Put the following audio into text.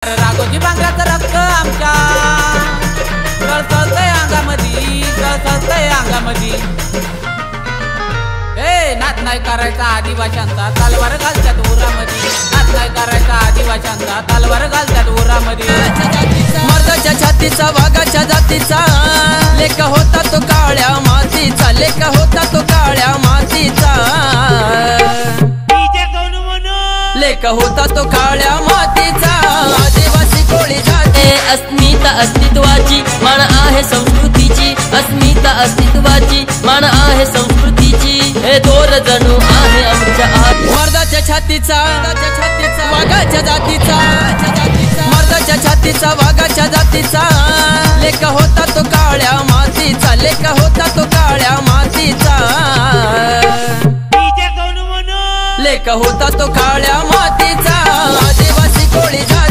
राघोजी बांगड्याचं रक्त आमच्या सळसळतंय अंगामधी, सळसळतंय अंगामधी। नाच नाही करायचा आदिवाशांचा, तलवार घालत्यात उरामधी। नाच नाही करायचा आदिवाशांचा, तलवार घालत्यात उरामधी। मर्दाच्या छातीचा, वाघाच्या जातीचा, लेका होता तो काळ्या मातीचा, लेका होता तो काळ्या मातीचा, लेका होता तो काळ्या मातीचा। आदिवासी कोळी जाती अस्मिता अस्तित्वाची मान आहे संस्कृतीची, अस्मिता अस्तित्वाची मान आहे संस्कृतीची, हे दोर जणू आहे आमच्या आत। मर्दाच्या छातीचा, वाघाच्या जातीचा, मर्दाच्या छातीचा, वाघाच्या जातीचा, लेका होता तो काळ्या मातीचा, लेका होता तो काळ्या मातीचा, लेका होता तो काळ्या मातीचा। आदिवासी कोळी जाती